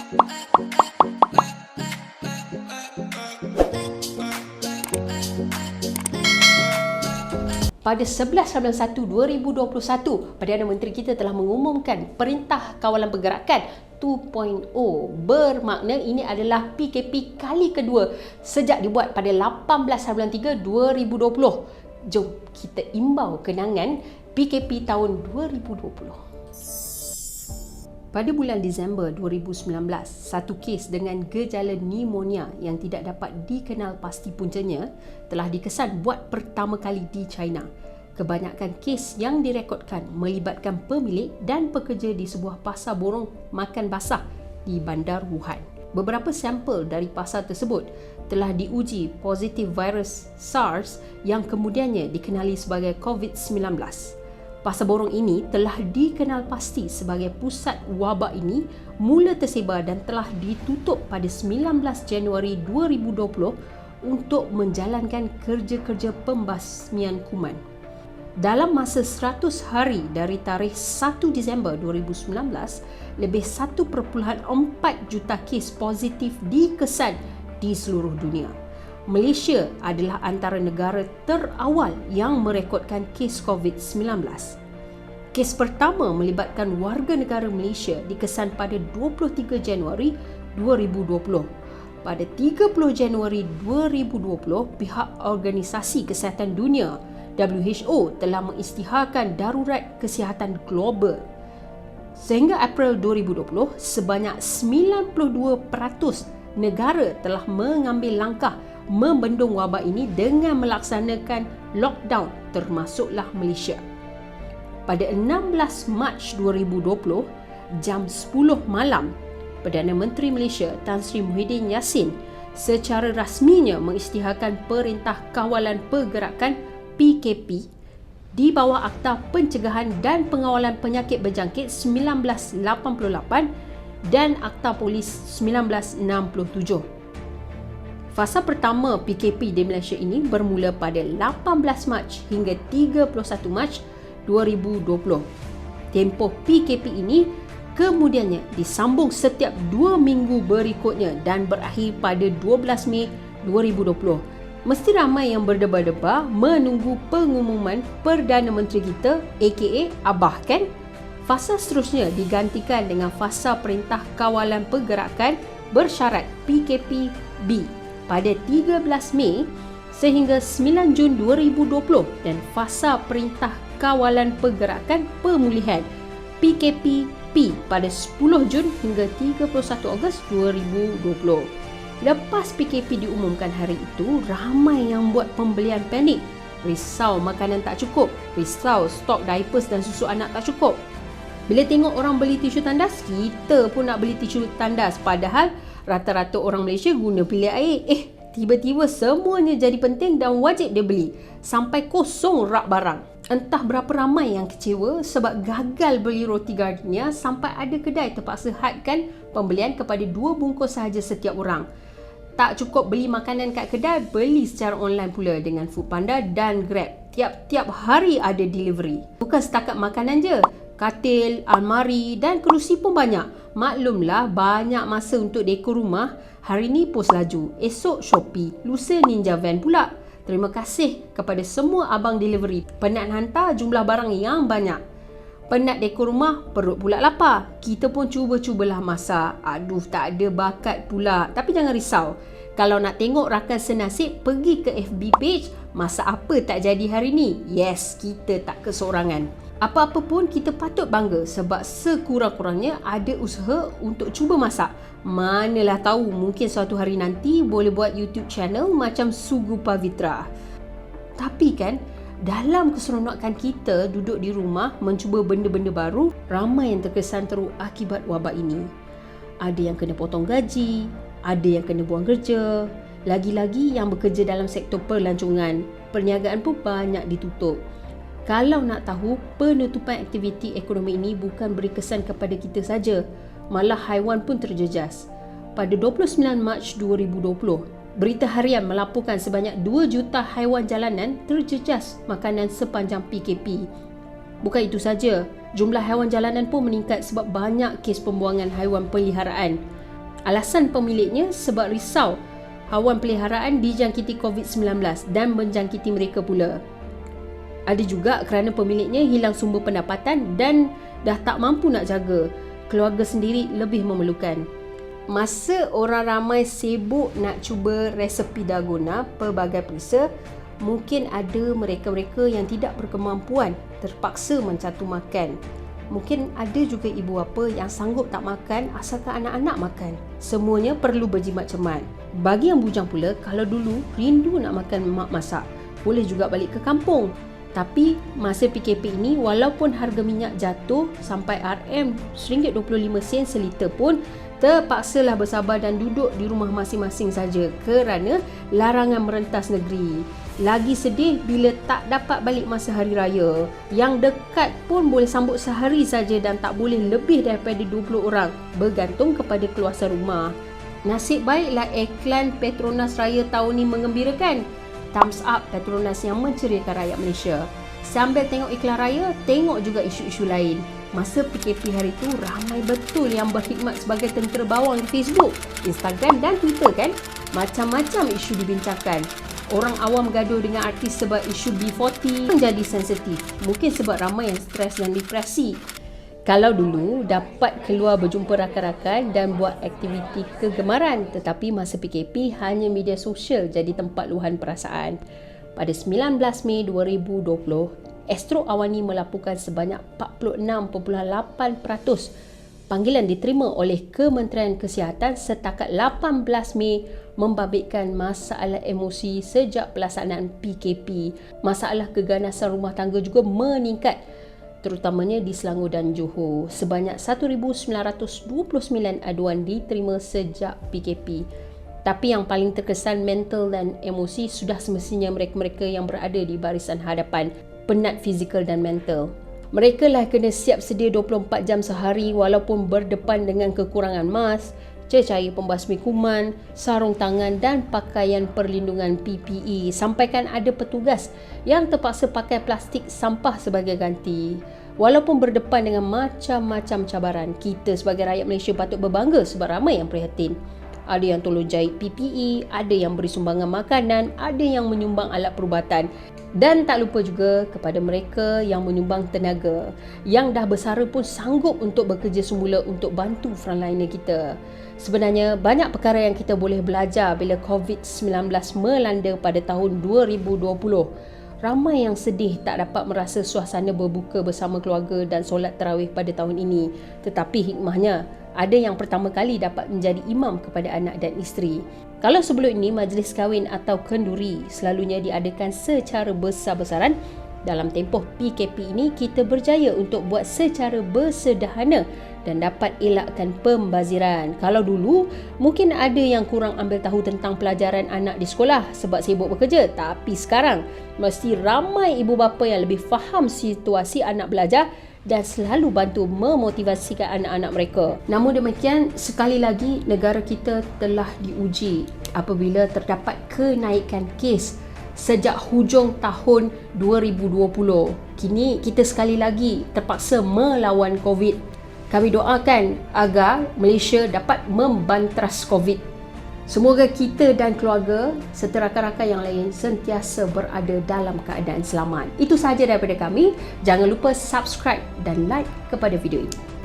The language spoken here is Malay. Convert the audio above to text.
Pada 11/1/2021, Perdana Menteri kita telah mengumumkan Perintah Kawalan Pergerakan 2.0, bermakna ini adalah PKP kali kedua sejak dibuat pada 18/3/2020. Jom kita imbau kenangan PKP tahun 2020. Pada bulan Disember 2019, satu kes dengan gejala pneumonia yang tidak dapat dikenal pasti puncanya telah dikesan buat pertama kali di China. Kebanyakan kes yang direkodkan melibatkan pemilik dan pekerja di sebuah pasar borong makan basah di bandar Wuhan. Beberapa sampel dari pasar tersebut telah diuji positif virus SARS yang kemudiannya dikenali sebagai COVID-19. Pasar borong ini telah dikenal pasti sebagai pusat wabak ini mula tersebar dan telah ditutup pada 19 Januari 2020 untuk menjalankan kerja-kerja pembasmian kuman. Dalam masa 100 hari dari tarikh 1 Disember 2019, lebih 1.4 juta kes positif dikesan di seluruh dunia. Malaysia adalah antara negara terawal yang merekodkan kes COVID-19. Kes pertama melibatkan warga negara Malaysia dikesan pada 23 Januari 2020. Pada 30 Januari 2020, pihak Organisasi Kesihatan Dunia WHO telah mengisytiharkan darurat kesihatan global. Sehingga April 2020, sebanyak 92% negara telah mengambil langkah membendung wabak ini dengan melaksanakan lockdown, termasuklah Malaysia. Pada 16 Mac 2020, jam 10 malam, Perdana Menteri Malaysia Tan Sri Muhyiddin Yassin secara rasminya mengisytiharkan Perintah Kawalan Pergerakan PKP di bawah Akta Pencegahan dan Pengawalan Penyakit Berjangkit 1988 dan Akta Polis 1967. Fasa pertama PKP di Malaysia ini bermula pada 18 Mac hingga 31 Mac 2020. Tempoh PKP ini kemudiannya disambung setiap 2 minggu berikutnya dan berakhir pada 12 Mei 2020. Mesti ramai yang berdebar-debar menunggu pengumuman Perdana Menteri kita aka Abah kan? Fasa seterusnya digantikan dengan fasa Perintah Kawalan Pergerakan bersyarat PKP-B pada 13 Mei sehingga 9 Jun 2020 dan fasa Perintah Kawalan Pergerakan Pemulihan PKP-P pada 10 Jun hingga 31 Ogos 2020. Lepas PKP diumumkan hari itu, ramai yang buat pembelian panik. Risau makanan tak cukup, risau stok diapers dan susu anak tak cukup. Bila tengok orang beli tisu tandas, kita pun nak beli tisu tandas, padahal rata-rata orang Malaysia guna bilik air. Tiba-tiba semuanya jadi penting dan wajib dia beli sampai kosong rak barang. Entah berapa ramai yang kecewa sebab gagal beli roti Gardenia sampai ada kedai terpaksa hadkan pembelian kepada 2 bungkus sahaja setiap orang. Tak cukup beli makanan kat kedai, beli secara online pula dengan Foodpanda dan Grab. Tiap-tiap hari ada delivery. Bukan setakat makanan je, katil, almari dan kerusi pun banyak. Maklumlah banyak masa untuk dekor rumah. Hari ni pos laju, esok Shopee, lusa Ninja Van pula. Terima kasih kepada semua abang delivery. Penat hantar jumlah barang yang banyak. Penat dekor rumah, perut pula lapar. Kita pun cubalah masak. Aduh, tak ada bakat pula. Tapi jangan risau. Kalau nak tengok rakan senasib, pergi ke FB page Masak Apa Tak Jadi Hari Ni. Yes, kita tak kesorangan. Apa-apa pun kita patut bangga sebab sekurang-kurangnya ada usaha untuk cuba masak. Manalah tahu mungkin suatu hari nanti boleh buat YouTube channel macam Sugu Pavitra. Tapi kan, dalam keseronokan kita duduk di rumah mencuba benda-benda baru, ramai yang terkesan teruk akibat wabak ini. Ada yang kena potong gaji, ada yang kena buang kerja, lagi-lagi yang bekerja dalam sektor pelancongan. Perniagaan pun banyak ditutup. Kalau nak tahu, penutupan aktiviti ekonomi ini bukan beri kesan kepada kita saja, malah haiwan pun terjejas. Pada 29 Mac 2020, Berita Harian melaporkan sebanyak 2 juta haiwan jalanan terjejas makanan sepanjang PKP. Bukan itu saja, jumlah haiwan jalanan pun meningkat sebab banyak kes pembuangan haiwan peliharaan. Alasan pemiliknya sebab risau haiwan peliharaan dijangkiti COVID-19 dan menjangkiti mereka pula. Ada juga kerana pemiliknya hilang sumber pendapatan dan dah tak mampu nak jaga. Keluarga sendiri lebih memerlukan. Masa orang ramai sibuk nak cuba resepi dalgona pelbagai perisa, mungkin ada mereka-mereka yang tidak berkemampuan terpaksa mencatu makan. Mungkin ada juga ibu bapa yang sanggup tak makan asalkan anak-anak makan. Semuanya perlu berjimat cermat. Bagi yang bujang pula, kalau dulu rindu nak makan mak masak, boleh juga balik ke kampung. Tapi masa PKP ini, walaupun harga minyak jatuh sampai RM1.25 seliter pun, terpaksalah bersabar dan duduk di rumah masing-masing saja kerana larangan merentas negeri. Lagi sedih bila tak dapat balik masa hari raya. Yang dekat pun boleh sambut sehari saja dan tak boleh lebih daripada 20 orang, bergantung kepada keluasan rumah. Nasib baiklah iklan Petronas Raya tahun ni mengembirakan. Thumbs up Petronas yang menceriakan rakyat Malaysia. Sambil tengok iklan raya, tengok juga isu-isu lain. Masa PKP hari tu, ramai betul yang berkhidmat sebagai tentera bawang di Facebook, Instagram dan Twitter kan. Macam-macam isu dibincangkan. Orang awam gaduh dengan artis sebab isu B40 menjadi sensitif. Mungkin sebab ramai yang stres dan depresi. Kalau dulu dapat keluar berjumpa rakan-rakan dan buat aktiviti kegemaran, tetapi masa PKP hanya media sosial jadi tempat luahan perasaan. Pada 19 Mei 2020, Astro Awani melaporkan sebanyak 46.8% panggilan diterima oleh Kementerian Kesihatan setakat 18 Mei membabitkan masalah emosi sejak pelaksanaan PKP. Masalah keganasan rumah tangga juga meningkat, terutamanya di Selangor dan Johor. Sebanyak 1,929 aduan diterima sejak PKP. Tapi yang paling terkesan mental dan emosi sudah semestinya mereka-mereka yang berada di barisan hadapan, penat fizikal dan mental. Mereka lah kena siap sedia 24 jam sehari walaupun berdepan dengan kekurangan mask, cecair pembasmi kuman, sarung tangan dan pakaian perlindungan PPE. Sampaikan ada petugas yang terpaksa pakai plastik sampah sebagai ganti. Walaupun berdepan dengan macam-macam cabaran, kita sebagai rakyat Malaysia patut berbangga sebab ramai yang prihatin. Ada yang tolong jahit PPE, ada yang beri sumbangan makanan, ada yang menyumbang alat perubatan. Dan tak lupa juga kepada mereka yang menyumbang tenaga, yang dah bersara pun sanggup untuk bekerja semula untuk bantu frontliner kita. Sebenarnya banyak perkara yang kita boleh belajar bila COVID-19 melanda pada tahun 2020. Ramai yang sedih tak dapat merasa suasana berbuka bersama keluarga dan solat tarawih pada tahun ini. Tetapi hikmahnya, ada yang pertama kali dapat menjadi imam kepada anak dan isteri. Kalau sebelum ini majlis kahwin atau kenduri selalunya diadakan secara besar-besaran, dalam tempoh PKP ini kita berjaya untuk buat secara bersederhana dan dapat elakkan pembaziran. Kalau dulu mungkin ada yang kurang ambil tahu tentang pelajaran anak di sekolah sebab sibuk bekerja, tapi sekarang mesti ramai ibu bapa yang lebih faham situasi anak belajar dan selalu bantu memotivasikan anak-anak mereka. Namun demikian, sekali lagi negara kita telah diuji apabila terdapat kenaikan kes sejak hujung tahun 2020. Kini kita sekali lagi terpaksa melawan COVID. Kami doakan agar Malaysia dapat membantras COVID. Semoga kita dan keluarga serta rakan-rakan yang lain sentiasa berada dalam keadaan selamat. Itu sahaja daripada kami. Jangan lupa subscribe dan like kepada video ini.